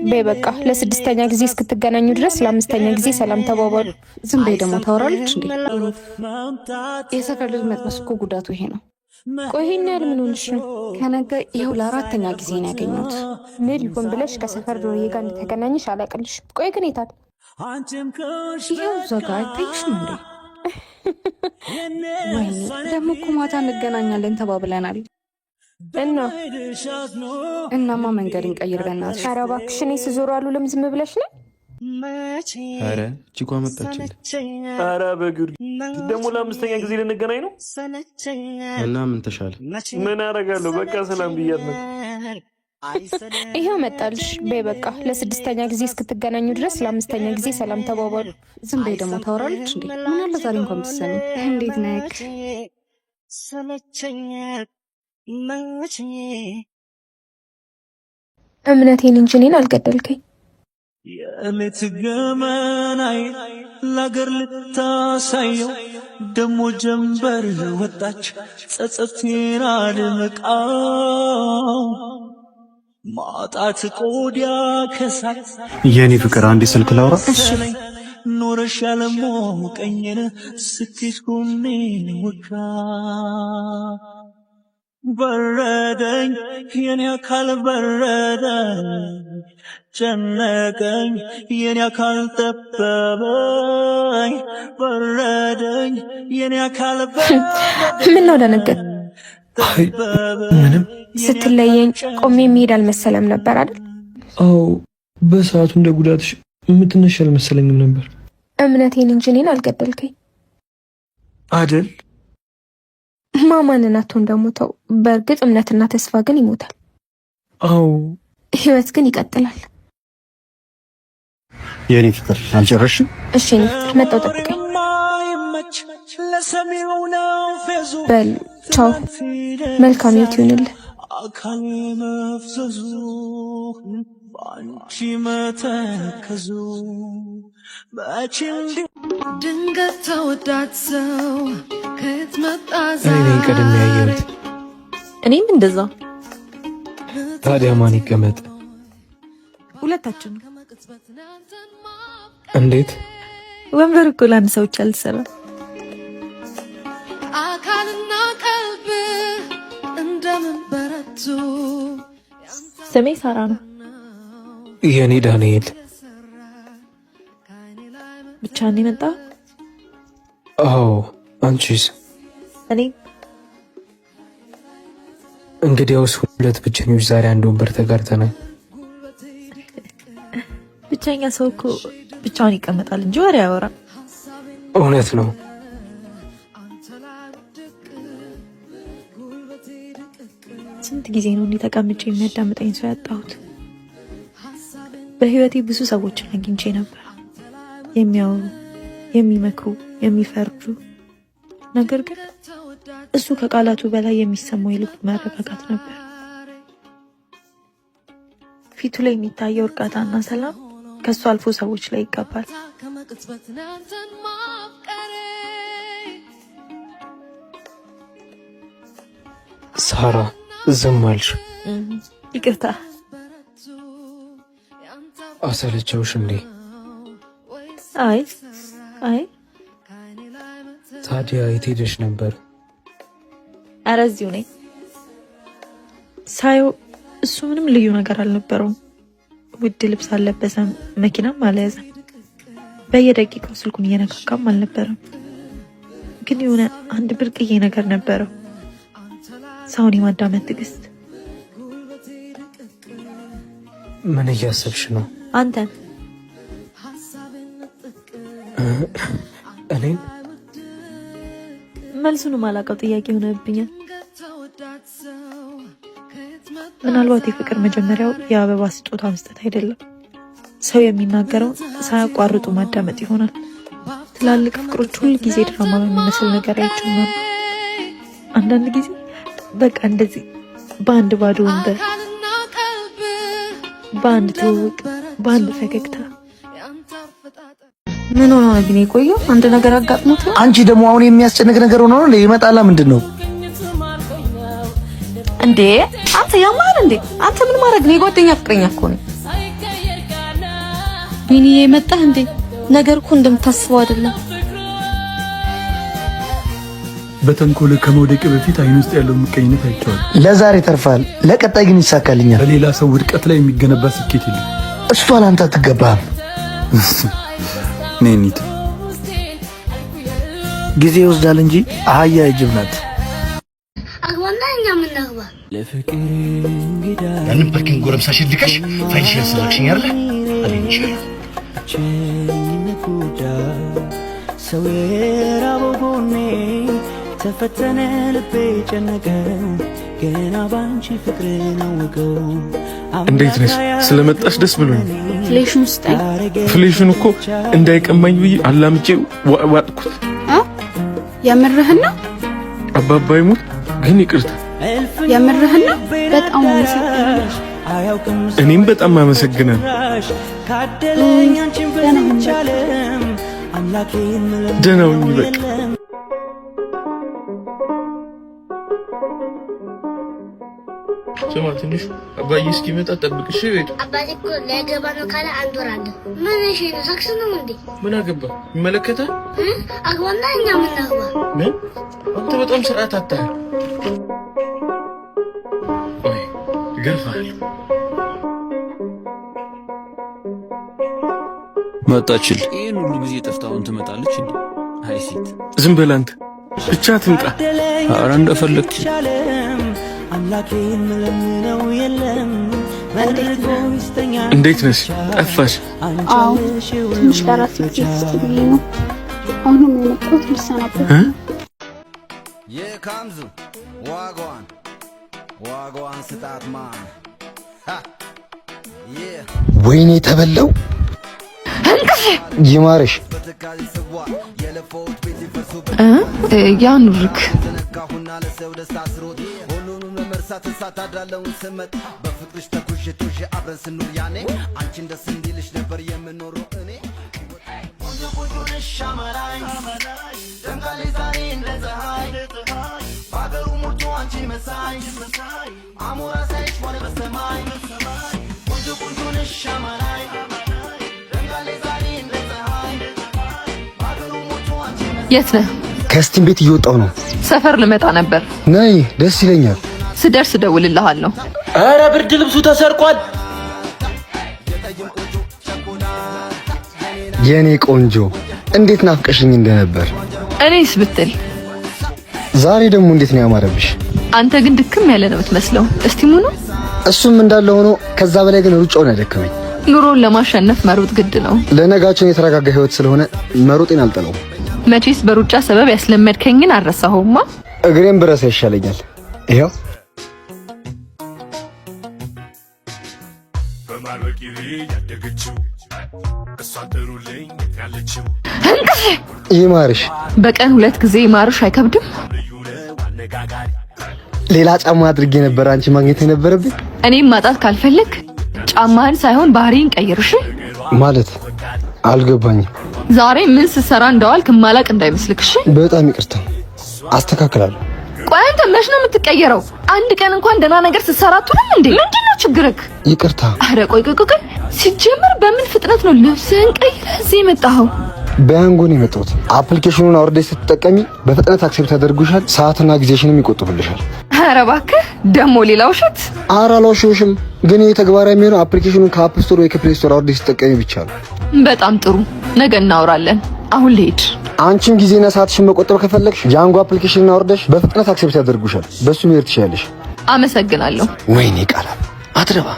በይ በቃ ለስድስተኛ ጊዜ እስክትገናኙ ድረስ ለአምስተኛ ጊዜ ሰላም ተባባሉ። ዝም በይ ደግሞ ታወራለች እንዴ? የሰፈር ልጅ መጥበስ እኮ ጉዳቱ ይሄ ነው። ቆይ ይሄን ያህል ምን ሆንሽ ነው? ከነገ ይኸው ለአራተኛ ጊዜ ነው ያገኘሁት። ምን ሊሆን ብለሽ ከሰፈር ዶርዬ ጋር እንደተገናኘሽ አላቅልሽም። ቆይ ግን የታል? ይኸው እዛ ጋር አይታይሽም እንዴ? ወይኔ ደግሞ እኮ ማታ እንገናኛለን ተባብለናል። እናማ መንገድ እንቀይር በእናትሽ። ኧረ እባክሽ እኔ ስዞር አሉ ለምን ዝም ብለሽ ነው? አረ ቺኳ መጣችልኝ። አረ በግድ ደግሞ ለአምስተኛ ጊዜ ልንገናኝ ነው እና ምን ተሻለ? ምን አደርጋለሁ በቃ ሰላም ብያት ነው። ይሄው መጣልሽ። በይ በቃ ለስድስተኛ ጊዜ እስክትገናኙ ድረስ ለአምስተኛ ጊዜ ሰላም ተባባሉ። ዝም በይ ደግሞ ታወራለች እንዴ? ምን አለ ዛሬ እንኳን ብትሰሚ። እንዴት ነክ እምነቴን እንጂ እኔን አልገደልከኝ። የእምነት ገመናይ ለአገር ልታሳየው ደሞ ጀንበር ወጣች ጸጸቴን አልመቃው ማጣት ቆዲያ ከሳት የኔ ፍቅር አንዴ ስልክ ላውራ። ኖረሽ ያለሞቀኝን ስኬት ጎኔን ወጋ በረደኝ የኔ አካል በረደኝ ጨነቀኝ የኔ አካል ጠበበኝ በረደኝ የኔ አካል በረደኝ። ምን ነው ደነገጥ? ምንም ስትለየኝ ቆሜ መሄድ አልመሰለም ነበር አይደል? አዎ በሰዓቱ እንደ ጉዳትሽ የምትነሽ አልመሰለኝም ነበር። እምነቴን እንጂ እኔን አልገደልከኝ አይደል? ማማንን አቶ እንደሞተው በእርግጥ እምነትና ተስፋ ግን ይሞታል። አዎ ህይወት ግን ይቀጥላል። የኔ ፍቅር አልጨረስሽም? እሺ እኔ ፍቅር መጣው ጠብቀኝ። በል ቻው፣ መልካም ህይወት ይሁንልህ። አካል መፍዘዙ ባንቺ መተከዙ ድንገት ተወዳት ሰው ከየት መጣ? እኔ ቀደም ያየሁት። እኔም እንደዛ። ታዲያ ማን ይቀመጥ? ሁለታችን። እንዴት? ወንበር እኮ ለአንድ ሰው ብቻ አልሰራ። አካልና ቀልብ እንደምን በረቱ። ስሜ ሳራ ነው። የኔ ዳንኤል። ብቻ ነው የመጣ? አዎ አንቺስ? እኔ እንግዲያውስ ሁለት ብቸኞች ዛሬ አንድ ወንበር ተጋርተናል። ብቸኛ ሰው እኮ ብቻውን ይቀመጣል እንጂ ወሬ አያወራም። እውነት ነው። ስንት ጊዜ ነው እንዲህ ተቀምጬ የሚያዳምጠኝ ሰው ያጣሁት? በህይወቴ ብዙ ሰዎችን አግኝቼ ነበር፣ የሚያወሩ፣ የሚመክሩ፣ የሚፈርዱ። ነገር ግን እሱ ከቃላቱ በላይ የሚሰማው የልቡ መረጋጋት ነበር። ፊቱ ላይ የሚታየው እርጋታና ሰላም ከሱ አልፎ ሰዎች ላይ ይገባል። ሳራ ዝም አልሽ? ይቅርታ። አሰለቸውሽ እንዴ? አይ ታዲያ የት ሄደሽ ነበር? ኧረ እዚሁ ነኝ። ሳየው እሱ ምንም ልዩ ነገር አልነበረውም። ውድ ልብስ አልለበሰም፣ መኪናም አልያዘም፣ በየደቂቃው ስልኩን እየነካካም አልነበረም። ግን የሆነ አንድ ብርቅዬ ነገር ነበረው፣ ሰውን የማዳመጥ ትዕግስት። ምን እያሰብሽ ነው? አንተን። እኔን? መልሱንም አላውቀው ጥያቄ ሆነብኛል። ምናልባት የፍቅር መጀመሪያው የአበባ ስጦታ መስጠት አይደለም፣ ሰው የሚናገረው ሳያቋርጡ ማዳመጥ ይሆናል። ትላልቅ ፍቅሮች ሁል ጊዜ ድራማ በሚመስል ነገር አይችሉም። አንዳንድ ጊዜ በቃ እንደዚህ በአንድ ባዶ ወንበር፣ በአንድ ትውውቅ፣ በአንድ ፈገግታ። ምን ሆነ ግን የቆየው? አንድ ነገር አጋጥሞት ነው? አንቺ ደግሞ አሁን የሚያስጨንቅ ነገር ሆኖ ነው ይመጣላ? ምንድነው እንዴ? አንተ ያማል እንዴ? አንተ ምን ማድረግ ነው? የጓደኛ ፍቅረኛ እኮ ነው። ሚኒ የመጣህ እንዴ? ነገር እኮ እንደምታስበው አይደለም። በተንኮል ከመውደቅ በፊት አይን ውስጥ ያለው ምቀኝነት አይቻል። ለዛሬ ተርፋል፣ ለቀጣይ ግን ይሳካልኛል። በሌላ ሰው ውድቀት ላይ የሚገነባ ስኬት የለም። እሷን አንተ አትገባም። ነኝት ጊዜ ይወስዳል እንጂ አህያ እጅብ ናት። አግባናኛ ምን አግባ ለፍቅር እንግዳ ያንበርክን ጎረምሳሽ ልከሽ ፋይልሽን ስለክሽኝ አይደል? አለኝሽ ቸኝነቱዳ ሰው የራበው ጎኔ ተፈተነ ልቤ ጨነቀው ገና ባንቺ ፍቅርን አወቀው። እንዴት ነሽ? ስለመጣሽ ደስ ብሎኝ። ፍሌሽን ስጠኝ። ፍሌሽን እኮ እንዳይቀማኝ ብዬ አላምጬ ዋጥኩት። የምርህን ነው? አባባ ይሙት ግን ይቅርታ። የምርህን ነው? በጣም አመሰግናለሁ። እኔም በጣም አመሰግናለሁ። ደህና ሁኚ በቃ። ስማ ትንሽ አባዬ እስኪመጣ ጠብቅሽ። ቤቱ አባቴ እኮ ሊያገባ ነው ካለ አንድ ወር አለ። ምን እሺ ነው? ሳክስ ነው እንዴ? ምን አገባ? ይመለከታል። አግባና እኛ ምን አግባ? ምን አንተ በጣም ስርዓት አታህ። ኦይ ገፋል። መጣችል። ይሄን ሁሉ ጊዜ ጠፍታውን ትመጣለች እንዴ? አይ ሴት ዝም በል አንተ ብቻ ትምጣ። ኧረ እንደፈለግክ አምላኬን ለምነው የለም እንዴት ነሽ? ጠፋሽ? አዎ ትንሽ ለራሴ ስትይ ነው። አሁንም የመጣሁት ልሰናበት። የካምዙ ዋጓን ስጣት ማን ወይኔ ተበለው ይማርሽ ያኑርክ በፍቅርሽ ተኩሽ አብረን ስንኖር ያኔ አንቺን ደስ እንዲልሽ ነበር የምኖረው እኔ ሻማራይ ደምቃሌ ዛሬ እንደ ፀሐይ በአገሩ ሞልቶ አንቺ መሳይ አሞራ ሳይሽ ሆነ በሰማይ ቁንጆ ነሽ ሻማራይ ደምቃሌ ዛሬ እንደ ፀሐይ በአገሩ ሞልቶ አንቺ መሳይ። የት ነህ? ከስቲም ቤት እየወጣሁ ነው። ሰፈር ልመጣ ነበር። ነይ፣ ደስ ይለኛል። ስደርስ እደውልልሃለሁ። ኧረ ብርድ ልብሱ ተሰርቋል። የኔ ቆንጆ እንዴት ናፍቀሽኝ እንደነበር። እኔስ ብትል ዛሬ ደግሞ እንዴት ነው ያማረብሽ። አንተ ግን ድክም ያለ ነው የምትመስለው። እስቲ ሙኑ። እሱም እንዳለ ሆኖ ከዛ በላይ ግን ሩጫውን ያደከመኝ። ኑሮን ለማሸነፍ መሮጥ ግድ ነው። ለነጋችን የተረጋጋ ህይወት ስለሆነ መሮጤን አልጠላውም። መቼስ በሩጫ ሰበብ ያስለመድከኝን አልረሳሁማ። እግሬን ብረሳ ይሻለኛል። ይሄው ይማርሽ። በቀን 2 ጊዜ ይማርሽ አይከብድም? ሌላ ጫማ አድርጌ ነበር አንቺ ማግኘት የነበረብኝ። እኔም ማጣት ካልፈለክ ጫማህን ሳይሆን ባህሪን ቀይርሽ። ማለት አልገባኝም። ዛሬ ምን ስትሰራ እንደዋልክ ማላቅ እንዳይመስልክሽ። በጣም ይቅርታ፣ አስተካክላለሁ። ቆይ አንተ መች ነው የምትቀየረው? አንድ ቀን እንኳን ደህና ነገር ስትሰራ አትውልም እንዴ? ምንድነው ችግርክ? ይቅርታ። አረ ቆይ ሲጀምር በምን ፍጥነት ነው ልብስህን ቀይረህ እዚህ የመጣኸው? በያንጎ ነው የመጣሁት። አፕሊኬሽኑን አውርደሽ ስትጠቀሚ በፍጥነት አክሴፕት ያደርጉሻል፣ ሰዓትና ጊዜሽንም ይቆጥቡልሻል። አረ እባክህ ደግሞ ሌላ ውሸት። ኧረ አልዋሸሁሽም፣ ግን ይሄ ተግባራዊ የሚሆነው አፕሊኬሽኑን ከአፕ ስቶር ወይ ከፕሌይ ስቶር አውርደሽ ስትጠቀሚ ብቻ ነው። በጣም ጥሩ፣ ነገ እናወራለን። አሁን ልሄድ። አንቺም ጊዜና ሰዓትሽን መቆጠብ ከፈለግሽ ያንጎ አፕሊኬሽኑን አውርደሽ በፍጥነት አክሴፕት ያደርጉሻል። በሱ መሄድ ትችያለሽ። አመሰግናለሁ። ወይኔ ቃላ አትረባ